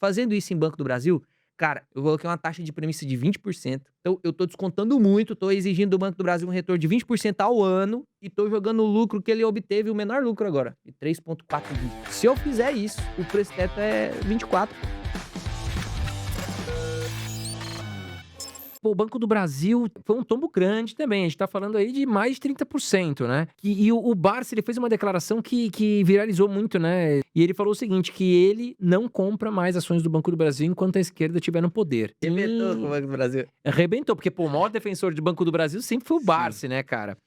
Fazendo isso em Banco do Brasil, cara, eu coloquei uma taxa de premissa de 20%. Então eu tô descontando muito, tô exigindo do Banco do Brasil um retorno de 20% ao ano e tô jogando o lucro que ele obteve, o menor lucro agora, de 3,4 bi. Se eu fizer isso, o preço teto é 24, pô. Pô, o Banco do Brasil foi um tombo grande também, a gente tá falando aí de mais de 30%, né. E o Barsi, ele fez uma declaração que viralizou muito, né, e ele falou o seguinte, que ele não compra mais ações do Banco do Brasil enquanto a esquerda estiver no poder. Arrebentou com o Sim, Banco do Brasil. arrebentou, porque, pô, o maior defensor de Banco do Brasil sempre foi o Sim. Barsi, né, cara.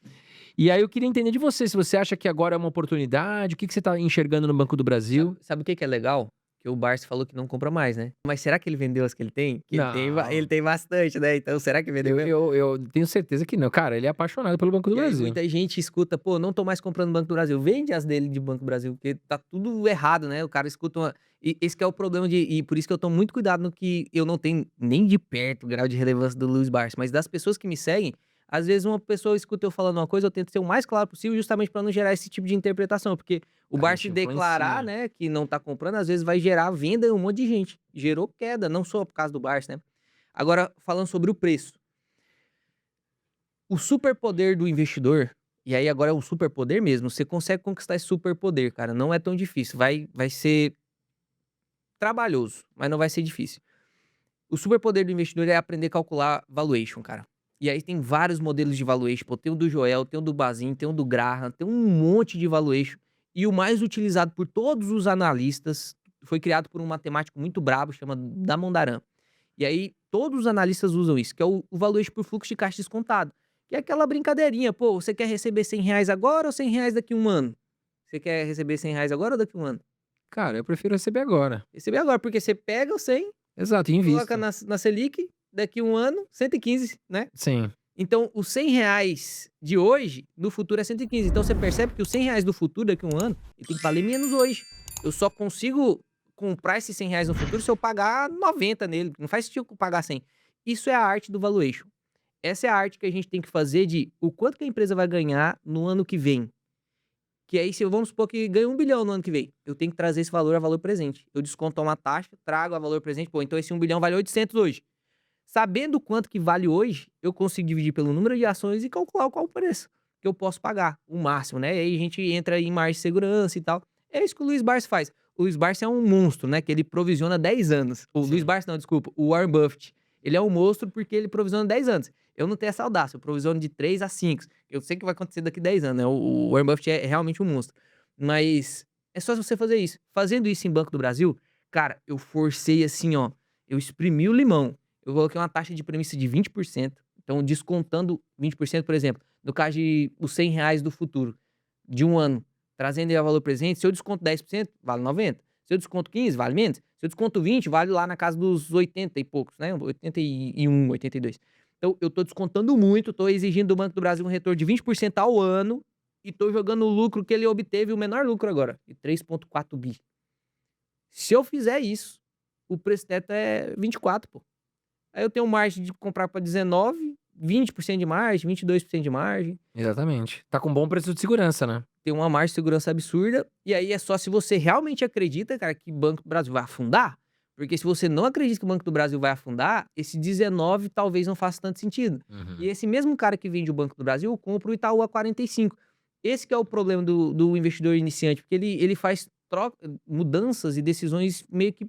E aí eu queria entender de você, se você acha que agora é uma oportunidade, o que você tá enxergando no Banco do Sabe Brasil? sabe o que que é legal? Que o Barsi falou que não compra mais, né. Mas será que ele vendeu as que ele tem? Que ele Não, tem bastante, né, então será que vendeu eu mesmo? eu eu tenho certeza que não. Cara, ele é apaixonado pelo Banco do E aí Brasil. muita gente escuta: "Pô, não tô mais comprando Banco do Brasil", vende as dele de Banco do Brasil, porque tá tudo errado, né, o cara escuta uma e esse que é o problema e por isso que eu tomo muito cuidado no que eu não tenho nem de perto o grau de relevância do Luiz Barsi, mas das pessoas que me seguem, às vezes uma pessoa escuta eu falando uma coisa, eu tento ser o mais claro possível justamente pra não gerar esse tipo de interpretação, porque o A gente Barsi declarar, influencia. né, que não tá comprando, às vezes vai gerar venda em um monte de gente. Gerou queda, não só por causa do Barsi, né. Agora falando sobre o preço. O superpoder do investidor, e aí agora é um superpoder mesmo, você consegue conquistar esse superpoder, cara, não é tão difícil, vai ser trabalhoso, mas não vai ser difícil. O superpoder do investidor é aprender a calcular valuation, cara. E aí tem vários modelos de valuation, pô, tem o do Joel, tem o do Bazin, tem o do Graham, tem um monte de valuation, e o mais utilizado por todos os analistas, foi criado por um matemático muito brabo, chama Damodaran. E aí todos os analistas usam isso, que é o valuation por fluxo de caixa descontado, que é aquela brincadeirinha, pô, você quer receber R$ 100 agora ou R$ 100 daqui a um ano? Você quer receber R$ 100 agora ou daqui a um ano? Cara, eu prefiro receber agora. Receber agora, porque você pega o 100, Exato, coloca invisto. na Selic, daqui a um ano, 115, né? Sim. Então os R$ 100 de hoje, no futuro é 115. Então você percebe que os R$ 100 do futuro, daqui a um ano, ele tem que valer menos hoje. Eu só consigo comprar esses R$ 100 no futuro se eu pagar 90 nele, não faz sentido eu pagar 100. Isso é a arte do valuation. Essa é a arte que a gente tem que fazer de o quanto que a empresa vai ganhar no ano que vem. Que aí, se vamos supor que ganha 1 bilhão no ano que vem, eu tenho que trazer esse valor a valor presente. Eu desconto uma taxa, trago a valor presente, pô, então esse 1 bilhão vale 800 hoje. Sabendo quanto que vale hoje, eu consigo dividir pelo número de ações e calcular qual o preço que eu posso pagar, o máximo, né? E aí a gente entra em margem de segurança e tal. É isso que o Luiz Barsi faz. O Luiz Barsi é um monstro, né? Que ele provisiona 10 anos. O Luiz Sim. Barsi não, desculpa, o Warren Buffett. Ele é um monstro porque ele provisiona 10 anos. Eu não tenho essa audácia, eu provisiono de 3 a 5. Eu sei que vai acontecer daqui 10 anos, né? O Warren Buffett é realmente um monstro. Mas é só você fazer isso. Fazendo isso em Banco do Brasil, cara, eu forcei assim, ó. Eu exprimi o limão. Eu coloquei uma taxa de premissa de 20%, então descontando 20%, por exemplo, no caso de os R$ 100 do futuro, de um ano, trazendo ele a valor presente, se eu desconto 10%, vale 90. Se eu desconto 15, vale menos. Se eu desconto 20, vale lá na casa dos 80 e poucos, né, 81, 82. Então eu tô descontando muito, tô exigindo do Banco do Brasil um retorno de 20% ao ano e tô jogando o lucro que ele obteve, o menor lucro agora, de 3,4 bi. Se eu fizer isso, o preço teto é 24, pô. Aí eu tenho margem de comprar para 19, 20% de margem, 22% de margem, Exatamente. Tá com bom preço de segurança, né. tem uma margem de segurança absurda, e aí é só se você realmente acredita, cara, que o Banco do Brasil vai afundar, porque se você não acredita que o Banco do Brasil vai afundar, esse 19 talvez não faça tanto sentido. E Uhum. esse mesmo cara que vende o Banco do Brasil compra o Itaú a 45. Esse que é o problema do investidor iniciante, porque ele faz mudanças e decisões meio que,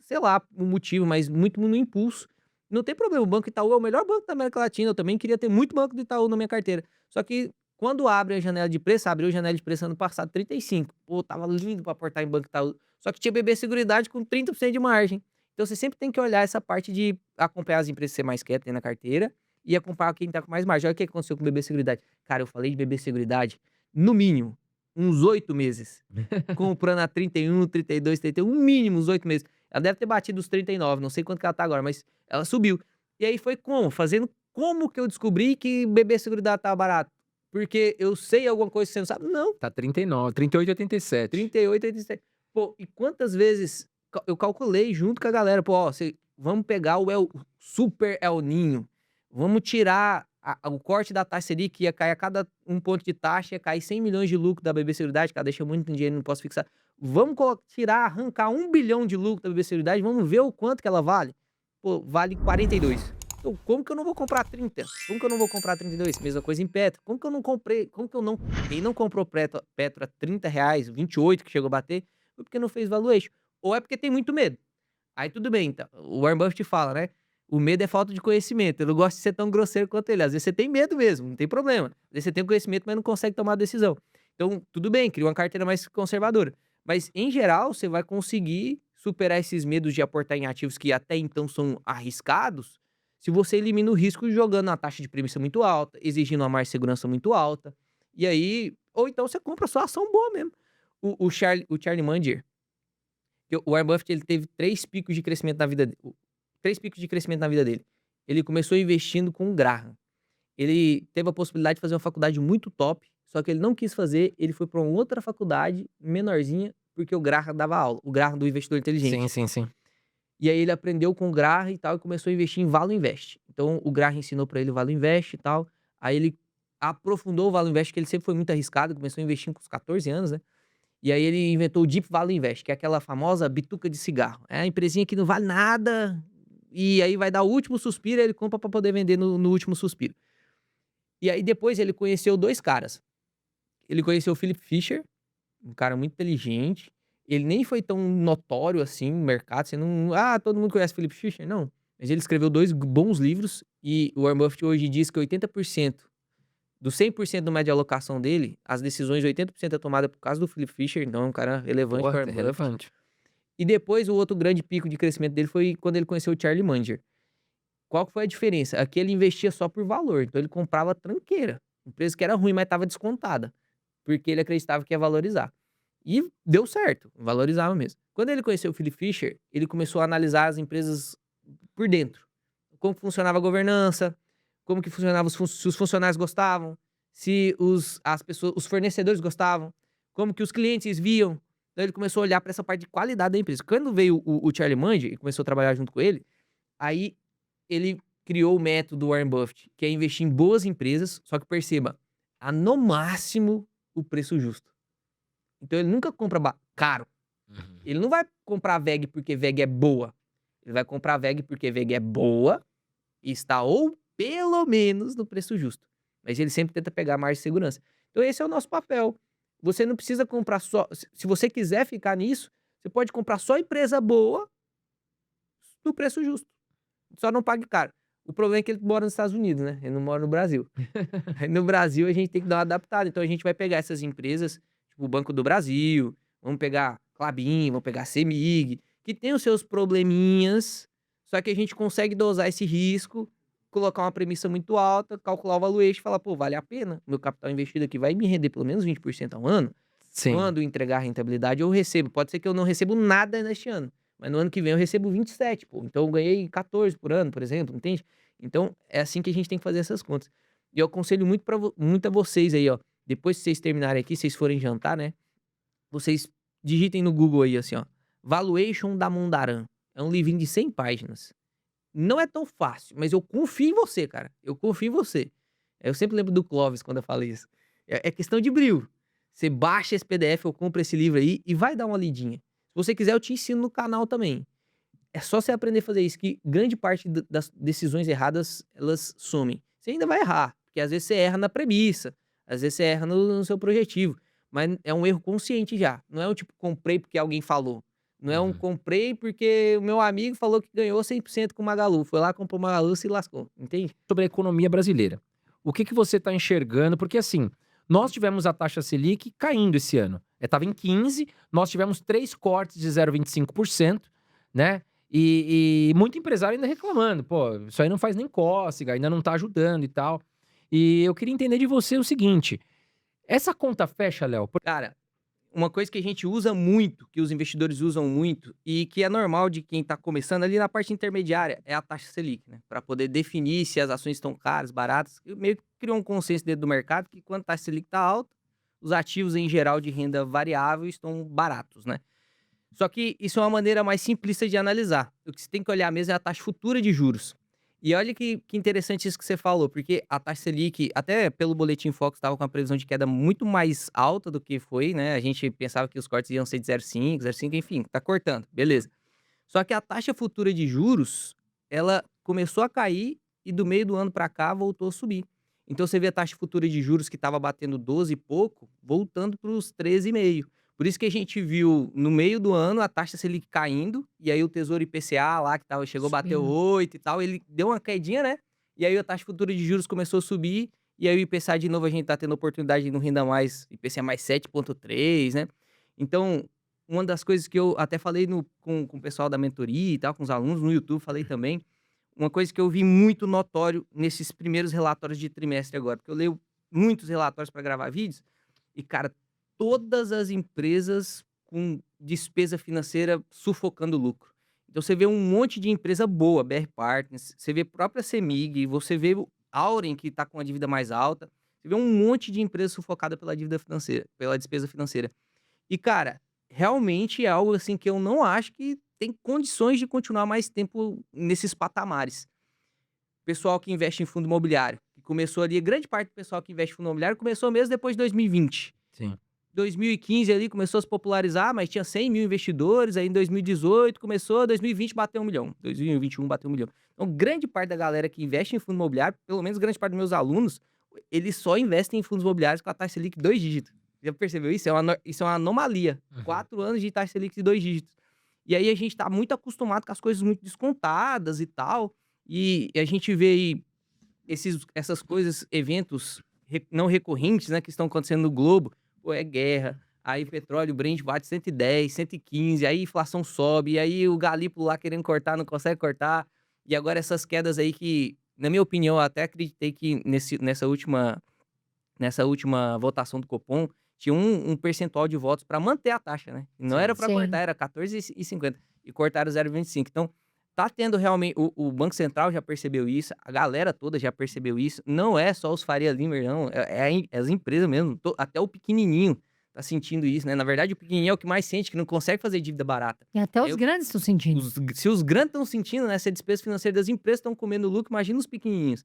sei lá, o motivo, mas muito no impulso. Não tem problema, o Banco Itaú é o melhor banco da América Latina, eu também queria ter muito Banco do Itaú na minha carteira. Só que quando abre a janela de preço, abriu a janela de preço ano passado 35. Pô, tava lindo pra aportar em Banco Itaú. Só que tinha BB Seguridade com 30% de margem. Então você sempre tem que olhar essa parte de acompanhar as empresas que você mais quer ter na carteira e acompanhar quem tá com mais margem. Olha o que aconteceu com o BB Seguridade. Cara, eu falei de BB Seguridade, no mínimo, uns 8 meses. Comprando a 31, 32, 31, no mínimo uns 8 meses. Ela deve ter batido os 39, não sei quanto que ela tá agora, mas ela subiu. E aí foi como? Fazendo como que eu descobri que BB Seguridade estava barato? Porque eu sei alguma coisa que você não sabe? Não, Tá 39, 38,87. 38, 87. Pô, e quantas vezes eu calculei junto com a galera, pô, ó, vamos pegar o super El Ninho, vamos tirar o corte da taxa Selic, ia cair a cada um ponto de taxa, ia cair 100 milhões de lucro da BB Seguridade, que ela deixa muito dinheiro, não posso fixar. Vamos arrancar 1 bilhão de lucro da BB Seguridade, vamos ver o quanto que ela vale. Pô, vale 42. Então, como que eu não vou comprar 30? Como que eu não vou comprar 32? Mesma coisa em Petro. Como que eu não comprei? Como que eu não. Quem não comprou Petro a R$ 30, 28 que chegou a bater, foi porque não fez valuation. Ou é porque tem muito medo. Aí tudo bem, então. O Warren Buffett fala, né? O medo é falta de conhecimento. Eu não gosto de ser tão grosseiro quanto ele. Às vezes você tem medo mesmo, não tem problema. Às vezes você tem o conhecimento, mas não consegue tomar a decisão. Então, tudo bem, cria uma carteira mais conservadora. Mas, em geral, você vai conseguir superar esses medos de aportar em ativos que até então são arriscados, se você elimina o risco jogando uma taxa de premissa muito alta, exigindo uma margem de segurança muito alta. E aí, ou então você compra só ação boa mesmo. O Charlie Munger, o Warren Buffett, ele teve 3 picos de crescimento na vida dele. 3 picos de crescimento na vida dele. Ele começou investindo com o Graham. Ele teve a possibilidade de fazer uma faculdade muito top, só que ele não quis fazer, ele foi para uma outra faculdade menorzinha, porque o Graham dava aula, o Graham do investidor inteligente. Sim. E aí ele aprendeu com o Graham e tal, e começou a investir em Value Invest. Então o Graham ensinou para ele o Value Invest e tal. Aí ele aprofundou o Value Invest, que ele sempre foi muito arriscado, começou a investir com os 14 anos, né? E aí ele inventou o Deep Value Invest, que é aquela famosa bituca de cigarro. É a empresinha que não vale nada, e aí vai dar o último suspiro, e ele compra para poder vender no último suspiro. E aí depois ele conheceu 2 caras. Ele conheceu o Philip Fisher, um cara muito inteligente. Ele nem foi tão notório assim no mercado. Você não, todo mundo conhece o Philip Fisher? Não. Mas ele escreveu 2 bons livros e o Warren Buffett hoje diz que 80% dos 100% do média alocação dele, as decisões 80% é tomada por causa do Philip Fisher, então é um cara relevante Porra, para o é Warren Buffett. relevante. E depois o outro grande pico de crescimento dele foi quando ele conheceu o Charlie Munger. Qual que foi a diferença? Aqui ele investia só por valor, então ele comprava tranqueira. Empresa que era ruim, mas estava descontada, porque ele acreditava que ia valorizar. E deu certo, valorizava mesmo. Quando ele conheceu o Philip Fisher, ele começou a analisar as empresas por dentro. Como funcionava a governança, como que funcionava se os funcionários gostavam, se os fornecedores gostavam, como que os clientes viam. Então ele começou a olhar para essa parte de qualidade da empresa. Quando veio o Charlie Munger e começou a trabalhar junto com ele, aí ele criou o método Warren Buffett, que é investir em boas empresas, só que perceba, a no máximo o preço justo. Então ele nunca compra caro. Ele não vai comprar VEG porque VEG é boa. Ele vai comprar VEG porque VEG é boa e está ou pelo menos no preço justo. Mas ele sempre tenta pegar margem de segurança. Então esse é o nosso papel. Você não precisa comprar só... Se você quiser ficar nisso, você pode comprar só empresa boa no preço justo. Só não pague caro. O problema é que ele mora nos Estados Unidos, né? Ele não mora no Brasil. Aí no Brasil a gente tem que dar uma adaptada. Então a gente vai pegar essas empresas, tipo o Banco do Brasil, vamos pegar Klabin, vamos pegar Semig, que tem os seus probleminhas, só que a gente consegue dosar esse risco, colocar uma premissa muito alta, calcular o valuation e falar, pô, vale a pena? Meu capital investido aqui vai me render pelo menos 20% ao ano? Sim. Quando entregar a rentabilidade, eu recebo. Pode ser que eu não recebo nada neste ano, mas no ano que vem eu recebo 27, pô. Então eu ganhei 14 por ano, por exemplo, entende? Então é assim que a gente tem que fazer essas contas. E eu aconselho muito a vocês aí, ó. Depois que vocês terminarem aqui, vocês forem jantar, né? Vocês digitem no Google aí, assim, ó. Valuation da Mondaran. É um livrinho de 100 páginas. Não é tão fácil, mas eu confio em você, cara. Eu confio em você. Eu sempre lembro do Clóvis quando eu falei isso. É questão de brilho. Você baixa esse PDF ou compra esse livro aí e vai dar uma lidinha. Se você quiser, eu te ensino no canal também. É só você aprender a fazer isso, que grande parte das decisões erradas, elas somem. Você ainda vai errar, porque às vezes você erra na premissa, às vezes você erra no seu projetivo, mas é um erro consciente já. Não é um tipo, comprei porque alguém falou. Não é um comprei porque o meu amigo falou que ganhou 100% com o Magalu. Foi lá, comprou o Magalu e se lascou, entende? Sobre a economia brasileira. O que você está enxergando? Porque assim, nós tivemos a taxa Selic caindo esse ano. Estava em 15, nós tivemos 3 cortes de 0,25%, né? E muito empresário ainda reclamando. Pô, isso aí não faz nem cócega, ainda não tá ajudando e tal. E eu queria entender de você o seguinte: essa conta fecha, Léo? Cara, uma coisa que a gente usa muito, que os investidores usam muito, e que é normal de quem tá começando ali na parte intermediária, é a taxa Selic, né? Para poder definir se as ações estão caras, baratas. Meio que criou um consenso dentro do mercado que quando a taxa Selic tá alta, os ativos em geral de renda variável estão baratos, né? Só que isso é uma maneira mais simplista de analisar. O que você tem que olhar mesmo é a taxa futura de juros. E olha que interessante isso que você falou, porque a taxa Selic, até pelo Boletim Focus, estava com a previsão de queda muito mais alta do que foi, né? A gente pensava que os cortes iam ser de 0,5, 0,5, enfim, tá cortando, beleza. Só que a taxa futura de juros, ela começou a cair e do meio do ano para cá voltou a subir. Então você vê a taxa futura de juros que estava batendo 12 e pouco, voltando para os 13,5. Por isso que a gente viu no meio do ano a taxa Selic caindo, e aí o Tesouro IPCA lá que chegou a bater Subindo. 8 e tal, ele deu uma caidinha, né? E aí a taxa futura de juros começou a subir, e aí o IPCA de novo a gente tá tendo oportunidade de não renda mais, IPCA mais 7,3, né? Então, uma das coisas que eu até falei com o pessoal da mentoria e tal, com os alunos no YouTube, falei também, uma coisa que eu vi muito notório nesses primeiros relatórios de trimestre agora, porque eu leio muitos relatórios para gravar vídeos, e, cara, todas as empresas com despesa financeira sufocando o lucro. Então você vê um monte de empresa boa, BR Partners, você vê a própria CEMIG, você vê o Auren, que está com a dívida mais alta, você vê um monte de empresa sufocada pela dívida financeira, pela despesa financeira. E, cara, realmente é algo assim que eu não acho que tem condições de continuar mais tempo nesses patamares. Pessoal que investe em fundo imobiliário, que começou ali, grande parte do pessoal que investe em fundo imobiliário começou mesmo depois de 2020. Sim. 2015 ali começou a se popularizar, mas tinha 100 mil investidores, aí em 2018 começou, 2020 bateu 1 milhão, 2021 bateu 1 milhão. Então, grande parte da galera que investe em fundo imobiliário, pelo menos grande parte dos meus alunos, eles só investem em fundos imobiliários com a taxa Selic 2 dígitos. Já percebeu isso? Isso é uma anomalia. 4 anos de taxa Selic de 2 dígitos. E aí a gente tá muito acostumado com as coisas muito descontadas e tal, e a gente vê aí essas coisas, eventos não recorrentes, né, que estão acontecendo no globo. Pô, é guerra, aí petróleo, Brent bate 110, 115, aí a inflação sobe, e aí o Galípolo lá querendo cortar, não consegue cortar. E agora essas quedas aí que, na minha opinião, eu até acreditei que nessa última votação do Copom, tinha um percentual de votos para manter a taxa, né? Não era para Sim. cortar, era 14,50. E cortaram 0,25. Então, tá tendo realmente. O Banco Central já percebeu isso, a galera toda já percebeu isso. Não é só os Faria Limer, não. É as empresas mesmo. Até o pequenininho tá sentindo isso, né? Na verdade, o pequenininho é o que mais sente, que não consegue fazer dívida barata. E até os Eu- grandes estão sentindo. Se os grandes estão sentindo, né? Se a despesa financeira das empresas estão comendo lucro, imagina os pequenininhos.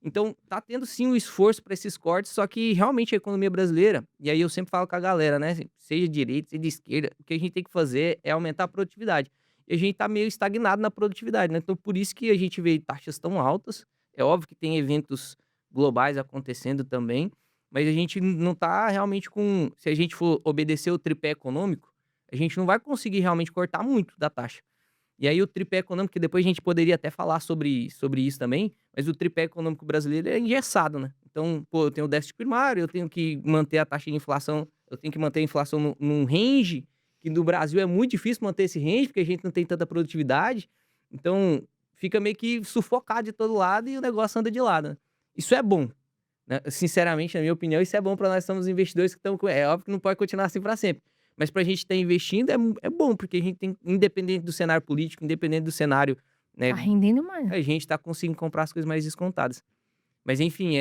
Então, tá tendo sim um esforço para esses cortes, só que realmente a economia brasileira, e aí eu sempre falo com a galera, né? Seja de direita, seja de esquerda, o que a gente tem que fazer é aumentar a produtividade. E a gente tá meio estagnado na produtividade, né? Então, por isso que a gente vê taxas tão altas. É óbvio que tem eventos globais acontecendo também, mas a gente não tá realmente com. Se a gente for obedecer o tripé econômico, a gente não vai conseguir realmente cortar muito da taxa. E aí o tripé econômico, que depois a gente poderia até falar sobre isso também, mas o tripé econômico brasileiro é engessado, né? Então, pô, eu tenho o déficit primário, eu tenho que manter a taxa de inflação, eu tenho que manter a inflação num range, que no Brasil é muito difícil manter esse range, porque a gente não tem tanta produtividade. Então, fica meio que sufocado de todo lado e o negócio anda de lado, né? Isso é bom, né? Sinceramente, na minha opinião, isso é bom para nós, somos investidores que estamos. É óbvio que não pode continuar assim para sempre. Mas para a gente estar investindo é bom, porque a gente tem, independente do cenário político, independente do cenário, né, Tá rendendo mais. a gente tá conseguindo comprar as coisas mais descontadas. Mas enfim,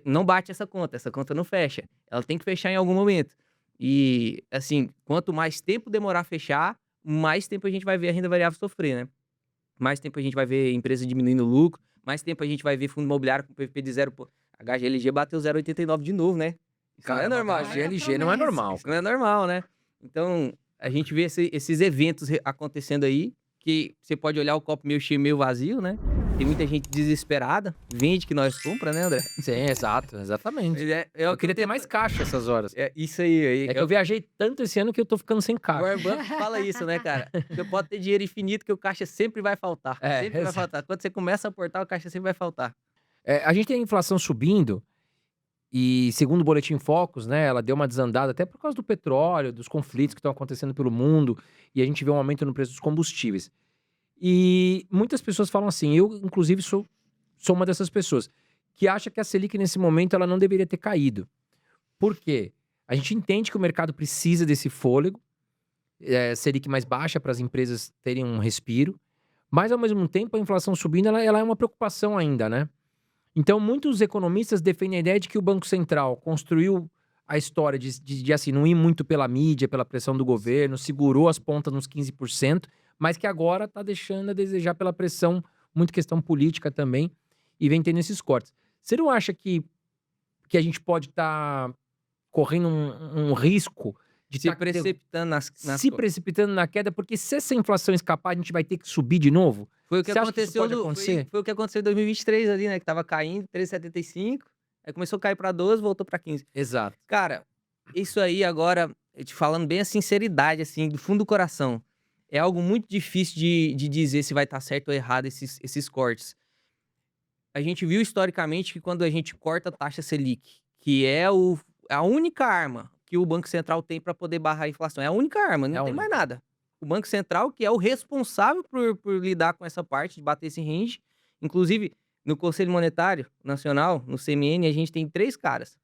não bate essa conta não fecha. Ela tem que fechar em algum momento. E, assim, quanto mais tempo demorar a fechar, mais tempo a gente vai ver a renda variável sofrer, né? Mais tempo a gente vai ver empresa diminuindo o lucro, mais tempo a gente vai ver fundo imobiliário com PVP de zero. Pô, a HGLG bateu 0,89 de novo, né? Isso não é normal, Cara, GLG não é promessa. normal. isso não é normal, né? Então, a gente vê esses eventos acontecendo aí, que você pode olhar o copo meio cheio, meio vazio, né? Tem muita gente desesperada, vende que nós compra, né, André? Sim, exato, exatamente. Mas Eu queria ter mais caixa essas horas. É isso aí. É que eu viajei tanto esse ano que eu tô ficando sem O caixa. Warren Buffett fala isso, né, cara? Você pode ter dinheiro infinito que o caixa sempre vai faltar. É, Sempre vai exato. faltar. Quando você começa a aportar, o caixa sempre vai faltar. A gente tem a inflação subindo e, segundo o Boletim Focus, né, ela deu uma desandada até por causa do petróleo, dos conflitos que estão acontecendo pelo mundo, e a gente vê um aumento no preço dos combustíveis. E muitas pessoas falam assim, eu inclusive sou uma dessas pessoas, que acha que a Selic nesse momento ela não deveria ter caído. Por quê? A gente entende que o mercado precisa desse fôlego, Selic mais baixa para as empresas terem um respiro, mas ao mesmo tempo a inflação subindo ela é uma preocupação ainda, né? Então muitos economistas defendem a ideia de que o Banco Central construiu a história de assim, não ir muito pela mídia, pela pressão do governo, segurou as pontas nos 15%, mas que agora está deixando a desejar pela pressão muito questão política também, e vem tendo esses cortes. Você não acha que a gente pode estar correndo um risco de Se estar precipitando se precipitando na queda, porque se essa inflação escapar, a gente vai ter que subir de novo? Foi o que Você acha que isso aconteceu pode acontecer? foi o que aconteceu em 2023 ali, né, que estava caindo, 13,75, aí começou a cair pra 12, voltou pra 15. Exato. Cara, isso aí agora, eu te falando bem a sinceridade, assim, do fundo do coração, é algo muito difícil de dizer se vai estar certo ou errado esses cortes. A gente viu historicamente que quando a gente corta a taxa Selic, que é a única arma que o Banco Central tem para poder barrar a inflação, é a única arma, É não a tem mais única. nada. O Banco Central, que é o responsável por lidar com essa parte, de bater esse range, inclusive no Conselho Monetário Nacional, no CMN, a gente tem 3 caras,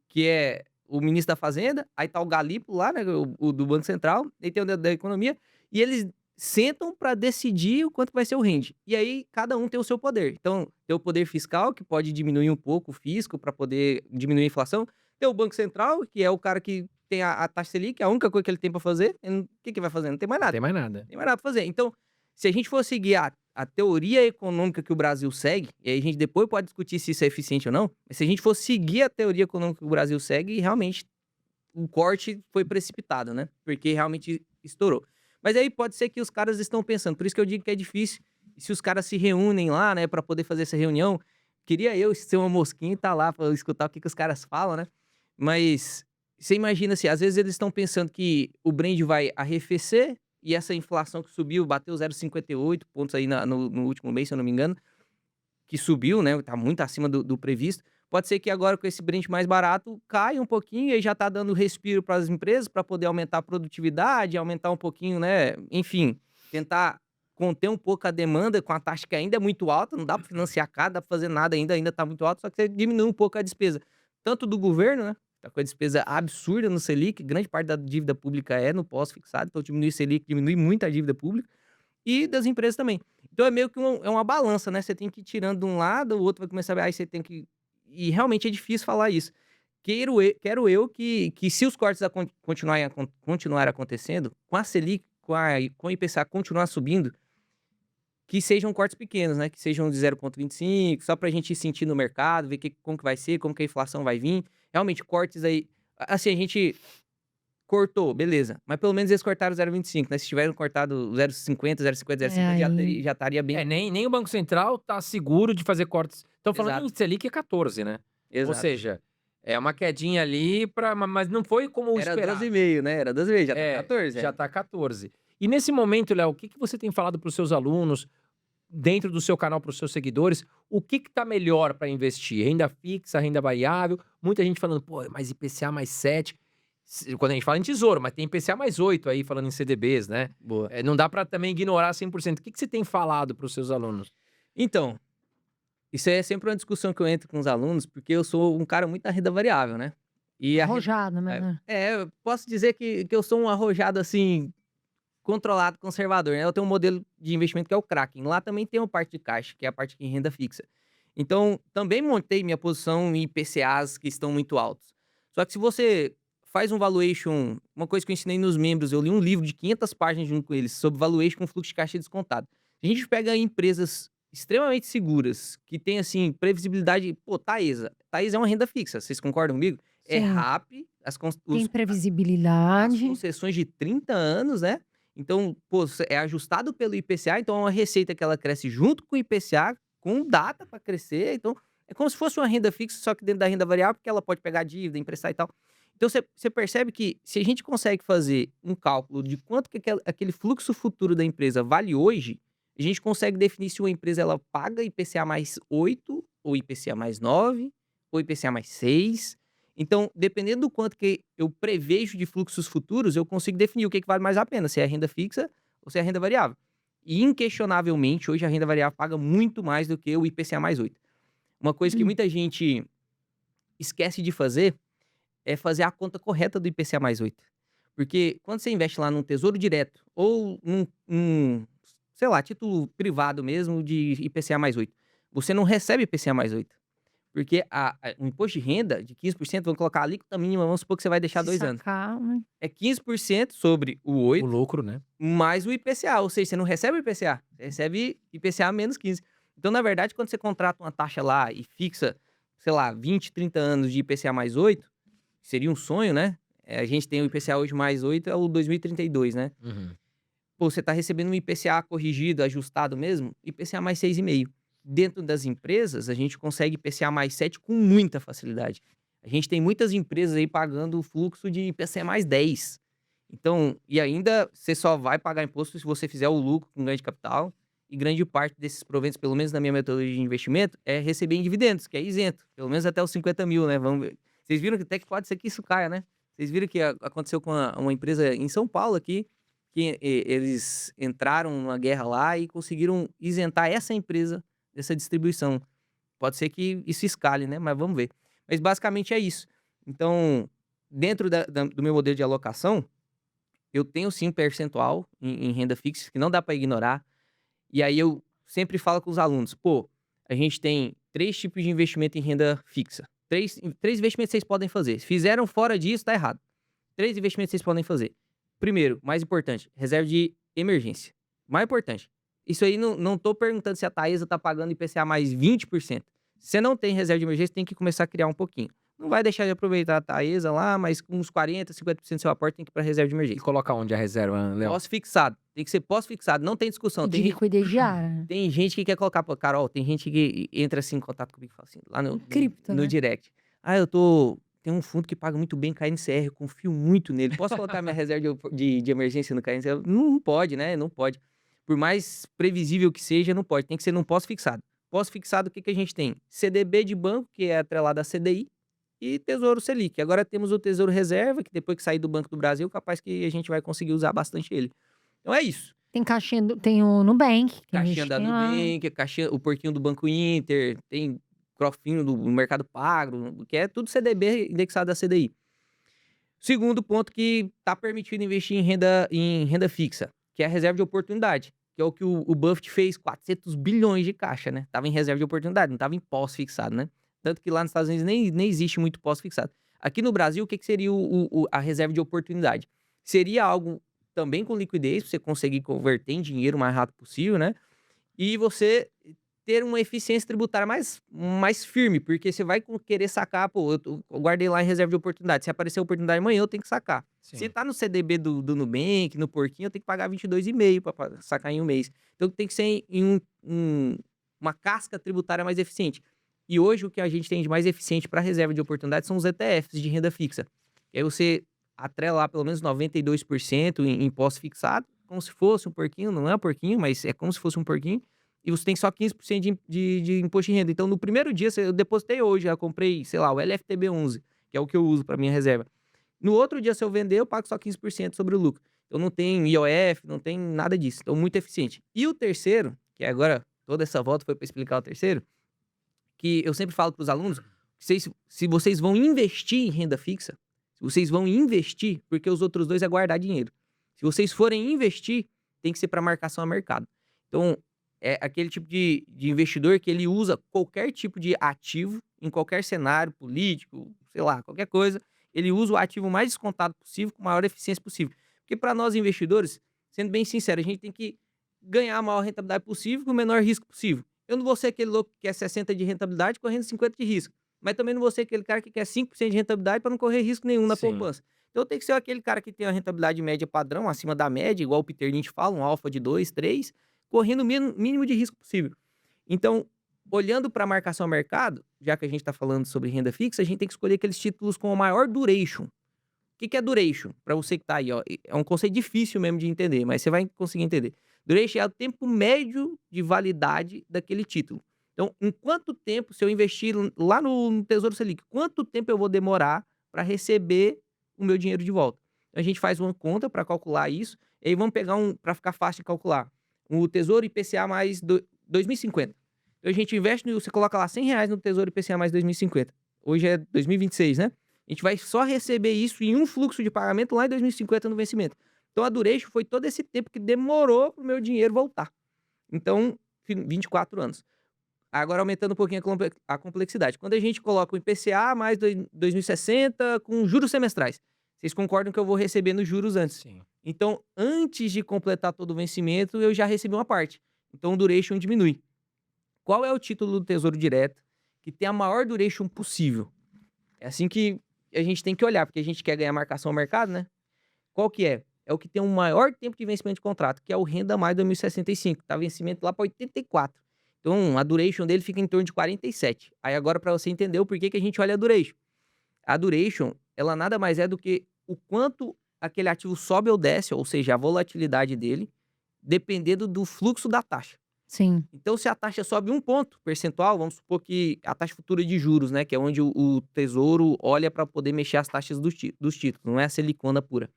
que é o ministro da Fazenda, aí tá o Galipo lá, né, o do Banco Central, aí tem o da Economia, e eles sentam para decidir o quanto vai ser o rende. E aí cada um tem o seu poder. Então, tem o poder fiscal, que pode diminuir um pouco o fisco para poder diminuir a inflação. Tem o Banco Central, que é o cara que tem a taxa Selic, a única coisa que ele tem para fazer. O que que vai fazer? Não tem mais Não nada. tem mais nada. Não tem mais nada pra fazer. Então, se a gente for seguir a teoria econômica que o Brasil segue, e aí a gente depois pode discutir se isso é eficiente ou não, mas se a gente for seguir a teoria econômica que o Brasil segue, realmente o corte foi precipitado, né? Porque realmente estourou. Mas aí pode ser que os caras estão pensando, por isso que eu digo que é difícil. E se os caras se reúnem lá, né, para poder fazer essa reunião, queria eu ser uma mosquinha e tá lá para escutar o que os caras falam, né? Mas você imagina assim, às vezes eles estão pensando que o Brent vai arrefecer e essa inflação que subiu, bateu 0,58 pontos aí no último mês, se eu não me engano, que subiu, né, tá muito acima do previsto. Pode ser que agora com esse Brent mais barato caia um pouquinho e aí já tá dando respiro para as empresas para poder aumentar a produtividade, aumentar um pouquinho, né, enfim, tentar conter um pouco a demanda com a taxa que ainda é muito alta, não dá para financiar caro, dá para fazer nada ainda tá muito alto, só que você diminui um pouco a despesa, tanto do governo, né, tá com a despesa absurda no Selic, grande parte da dívida pública é no pós-fixado, então diminuir o Selic diminui muito a dívida pública, e das empresas também. Então é meio que é uma balança, né, você tem que ir tirando de um lado, o outro vai começar a aí você tem que e realmente é difícil falar isso. Quero eu que se os cortes continuarem acontecendo, com a Selic, com o IPCA continuar subindo, que sejam cortes pequenos, né, que sejam de 0,25, só pra gente ir sentir no mercado, ver como que vai ser, como que a inflação vai vir. Realmente cortes aí assim, a gente cortou, beleza. Mas pelo menos eles cortaram 0,25, né? Se tivessem cortado 0,50, 0,50, É, 0,50 aí já estaria bem. Nem o Banco Central tá seguro de fazer cortes. Estão falando Exato, em Selic é 14, né? Ou exato. seja, é uma quedinha ali, mas não foi como o Era esperado. 12,5, né? Era 12,5, já tá É, 14. já tá 14. E nesse momento, Léo, o que você tem falado para os seus alunos, dentro do seu canal, para os seus seguidores? O que tá melhor para investir? Renda fixa, renda variável? Muita gente falando, pô, mas IPCA mais 7. Quando a gente fala em tesouro, mas tem IPCA mais 8 aí, falando em CDBs, né? Boa. Não dá para também ignorar 100%. O que você tem falado para os seus alunos? Então, isso aí é sempre uma discussão que eu entro com os alunos, porque eu sou um cara muito da renda variável, né? E a renda arrojado, né? eu posso dizer que eu sou um arrojado, assim, controlado, conservador, né? Eu tenho um modelo de investimento que é o Kraken. Lá também tem uma parte de caixa, que é a parte em renda fixa. Então, também montei minha posição em IPCAs que estão muito altos. Só que se você faz um valuation, uma coisa que eu ensinei nos membros, eu li um livro de 500 páginas junto com eles sobre valuation com fluxo de caixa descontado. A gente pega empresas extremamente seguras, que tem, assim, previsibilidade. Pô, Taesa. Taesa é uma renda fixa, vocês concordam comigo? É Sim. RAP, Tem as previsibilidade. concessões de 30 anos, né? Então, pô, é ajustado pelo IPCA, então é uma receita que ela cresce junto com o IPCA, com data para crescer. Então, é como se fosse uma renda fixa, só que dentro da renda variável, porque ela pode pegar dívida, emprestar e tal. Então, você percebe que se a gente consegue fazer um cálculo de quanto que aquele fluxo futuro da empresa vale hoje, a gente consegue definir se uma empresa ela paga IPCA mais 8, ou IPCA mais 9, ou IPCA mais 6. Então, dependendo do quanto que eu prevejo de fluxos futuros, eu consigo definir o que vale mais a pena, se é a renda fixa ou se é a renda variável. E, inquestionavelmente, hoje a renda variável paga muito mais do que o IPCA mais 8. Uma coisa que Hum. muita gente esquece de fazer é fazer a conta correta do IPCA mais 8. Porque quando você investe lá num tesouro direto ou sei lá, título privado mesmo de IPCA mais 8, você não recebe IPCA mais 8. Porque o imposto de renda de 15%, vamos colocar a alíquota mínima, vamos supor que você vai deixar Se 2 anos. sacar, né? É 15% sobre o O 8 lucro, né? mais o IPCA, ou seja, você não recebe o IPCA, você recebe IPCA menos 15. Então, na verdade, quando você contrata uma taxa lá e fixa, sei lá, 20, 30 anos de IPCA mais 8, seria um sonho, né? A gente tem o IPCA hoje mais 8, é o 2032, né? Uhum. Pô, você tá recebendo um IPCA corrigido, ajustado mesmo, IPCA mais 6,5. Dentro das empresas, a gente consegue IPCA mais 7 com muita facilidade. A gente tem muitas empresas aí pagando o fluxo de IPCA mais 10. Então, e ainda você só vai pagar imposto se você fizer o lucro com ganho de capital. E grande parte desses proventos, pelo menos na minha metodologia de investimento, é receber em dividendos, que é isento. Pelo menos até os 50 mil, né? Vamos ver. Vocês viram que até que pode ser que isso caia, né? Vocês viram que aconteceu com uma empresa em São Paulo aqui, que eles entraram numa guerra lá e conseguiram isentar essa empresa dessa distribuição. Pode ser que isso escale, né? Mas vamos ver. Mas basicamente é isso. Então, dentro do meu modelo de alocação, eu tenho sim um percentual em renda fixa que não dá para ignorar. E aí eu sempre falo com os alunos, pô, a gente tem 3 tipos de investimento em renda fixa. Três investimentos vocês podem fazer. Se fizeram fora disso, tá errado. 3 investimentos vocês podem fazer. Primeiro, mais importante, reserva de emergência. Mais importante. Isso aí não tô perguntando se a Taesa tá pagando IPCA mais 20%. Se você não tem reserva de emergência, tem que começar a criar um pouquinho. Não vai deixar de aproveitar a Taesa lá, mas com uns 40, 50% do seu aporte tem que ir para reserva de E emergência. colocar onde a reserva, Léo? Pós-fixado. Tem que ser pós-fixado, não tem discussão. De liquidez diária, né? Tem gente que quer colocar, pô, Carol, tem gente que entra assim em contato comigo e fala assim, lá no Cripto, né? direct. Tem um fundo que paga muito bem KNCR, eu confio muito nele. Posso colocar minha reserva de emergência no KNCR? Não pode, né? Não pode. Por mais previsível que seja, não pode. Tem que ser num pós-fixado. Pós-fixado, o que a gente tem? CDB de banco, que é atrelado à CDI, e Tesouro Selic. Agora temos o Tesouro Reserva, que depois que sair do Banco do Brasil, capaz que a gente vai conseguir usar bastante ele. Então é isso. Tem caixinha, tem o Nubank. Tem Caixinha da Nubank, o porquinho do Banco Inter, tem crofinho do Mercado Pago, que é tudo CDB indexado a CDI. Segundo ponto que está permitido investir em renda fixa, que é a reserva de oportunidade, que é o que o Buffett fez, 400 bilhões de caixa, né? Tava em reserva de oportunidade, não tava em pós-fixado, né? Tanto que lá nos Estados Unidos nem existe muito pós-fixado. Aqui no Brasil, o que seria a reserva de oportunidade? Seria algo também com liquidez, pra você conseguir converter em dinheiro o mais rápido possível, né? E você ter uma eficiência tributária mais firme, porque você vai querer sacar, pô, eu guardei lá em reserva de oportunidade, se aparecer a oportunidade amanhã, eu tenho que sacar. Sim. Se tá no CDB do Nubank, no porquinho, eu tenho que pagar 22,5 para sacar em um mês. Então tem que ser em uma casca tributária mais eficiente. E hoje o que a gente tem de mais eficiente para reserva de oportunidade são os ETFs de renda fixa. E aí você atrela lá pelo menos 92% em pós-fixado, como se fosse um porquinho, não é um porquinho, mas é como se fosse um porquinho, e você tem só 15% de imposto de renda. Então, no primeiro dia, eu depositei hoje, eu comprei, sei lá, o LFTB11, que é o que eu uso para minha reserva. No outro dia, se eu vender, eu pago só 15% sobre o lucro. Então, não tem IOF, não tem nada disso. Então, muito eficiente. E o terceiro, que agora toda essa volta foi para explicar o terceiro, que eu sempre falo para os alunos, se vocês vão investir em renda fixa, vocês vão investir, porque os outros dois é guardar dinheiro. Se vocês forem investir, tem que ser para marcação a mercado. Então, é aquele tipo de investidor que ele usa qualquer tipo de ativo, em qualquer cenário político, sei lá, qualquer coisa, ele usa o ativo mais descontado possível, com a maior eficiência possível. Porque para nós investidores, sendo bem sincero, a gente tem que ganhar a maior rentabilidade possível com o menor risco possível. Eu não vou ser aquele louco que quer 60 de rentabilidade correndo 50 de risco. Mas também não vou ser aquele cara que quer 5% de rentabilidade para não correr risco nenhum na Sim. poupança. Então tem que ser aquele cara que tem uma rentabilidade média padrão, acima da média, igual o Peter Lynch fala, um alfa de 2, 3, correndo o mínimo de risco possível. Então, olhando para a marcação ao mercado, já que a gente está falando sobre renda fixa, a gente tem que escolher aqueles títulos com a maior duration. O que é duration? Para você que está aí, ó, é um conceito difícil mesmo de entender, mas você vai conseguir entender. Duration é o tempo médio de validade daquele título. Então, em quanto tempo, se eu investir lá no Tesouro Selic, quanto tempo eu vou demorar para receber o meu dinheiro de volta? Então, a gente faz uma conta para calcular isso, e aí vamos pegar para ficar fácil de calcular, o Tesouro IPCA mais 2050. Então, a gente investe, você coloca lá R$100 no Tesouro IPCA mais 2050. Hoje é 2026, né? A gente vai só receber isso em um fluxo de pagamento lá em 2050 no vencimento. Então, a duration foi todo esse tempo que demorou para o meu dinheiro voltar. Então, 24 anos. Agora aumentando um pouquinho a complexidade. Quando a gente coloca o IPCA mais 2060 com juros semestrais, vocês concordam que eu vou receber nos juros antes? Sim. Então, antes de completar todo o vencimento, eu já recebi uma parte. Então, o duration diminui. Qual é o título do Tesouro Direto que tem a maior duration possível? É assim que a gente tem que olhar, porque a gente quer ganhar marcação ao mercado, né? Qual que é? É o que tem o maior tempo de vencimento de contrato, que é o Renda Mais 2065. Tá vencimento lá para 84. Então, a duration dele fica em torno de 47. Aí agora, para você entender o porquê que a gente olha a duration. A duration, ela nada mais é do que o quanto aquele ativo sobe ou desce, ou seja, a volatilidade dele, dependendo do fluxo da taxa. Sim. Então, se a taxa sobe 1 ponto percentual, vamos supor que a taxa futura de juros, né, que é onde o Tesouro olha para poder mexer as taxas dos títulos, não é a silicona pura.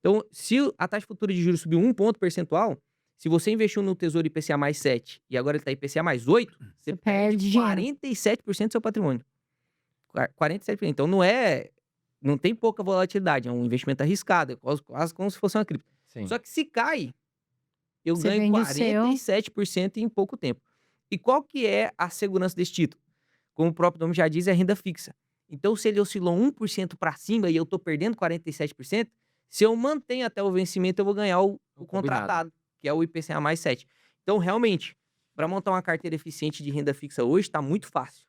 Então, se a taxa futura de juros subiu 1 ponto percentual, se você investiu no Tesouro IPCA mais 7 e agora ele está IPCA mais 8, você perde dinheiro. 47% do seu patrimônio. 47%. Então, não tem pouca volatilidade, é um investimento arriscado, é quase como se fosse uma cripto. Sim. Só que se cai, eu Você ganho vende o seu. 47% em pouco tempo. E qual que é a segurança desse título? Como o próprio nome já diz, é renda fixa. Então, se ele oscilou 1% para cima e eu estou perdendo 47%, se eu mantenho até o vencimento, eu vou ganhar o contratado, que é o IPCA mais 7. Então, realmente, para montar uma carteira eficiente de renda fixa hoje, está muito fácil.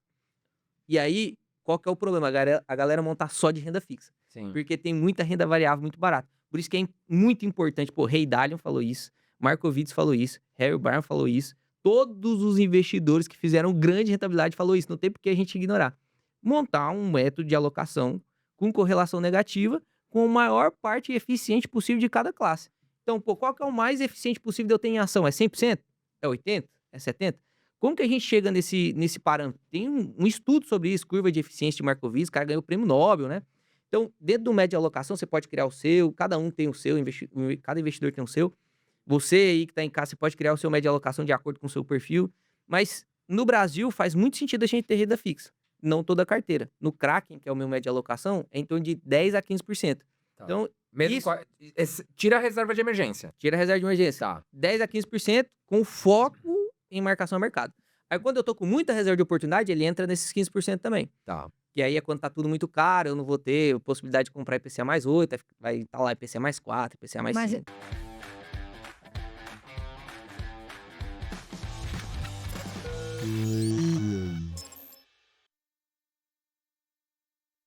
E aí, qual que é o problema? A galera montar só de renda fixa. Sim. Porque tem muita renda variável muito barata. Por isso que é muito importante. Pô, Ray Dalio falou isso, Markowitz falou isso, Harry Barron falou isso. Todos os investidores que fizeram grande rentabilidade falou isso. Não tem por que a gente ignorar. Montar um método de alocação com correlação negativa com a maior parte eficiente possível de cada classe. Então, pô, qual que é o mais eficiente possível de eu ter em ação? É 100%? É 80%? É 70%? Como que a gente chega nesse parâmetro? Tem um estudo sobre isso, curva de eficiência de Markowitz, o cara ganhou o prêmio Nobel, né? Então, dentro do método de alocação, você pode criar o seu, cada um tem o seu, cada investidor tem o seu. Você aí que está em casa, você pode criar o seu método de alocação de acordo com o seu perfil. Mas no Brasil faz muito sentido a gente ter renda fixa, não toda a carteira. No Kraken, que é o meu método de alocação, é em torno de 10% a 15%. Tá. Então, Mesmo tira a reserva de emergência. tira a reserva de emergência. Tá. 10% a 15% com foco em marcação ao mercado. Aí quando eu tô com muita reserva de oportunidade, ele entra nesses 15% também. Tá. Que aí é quando tá tudo muito caro, eu não vou ter possibilidade de comprar IPCA mais 8, vai estar lá IPCA mais 4, IPCA mais Mas 5.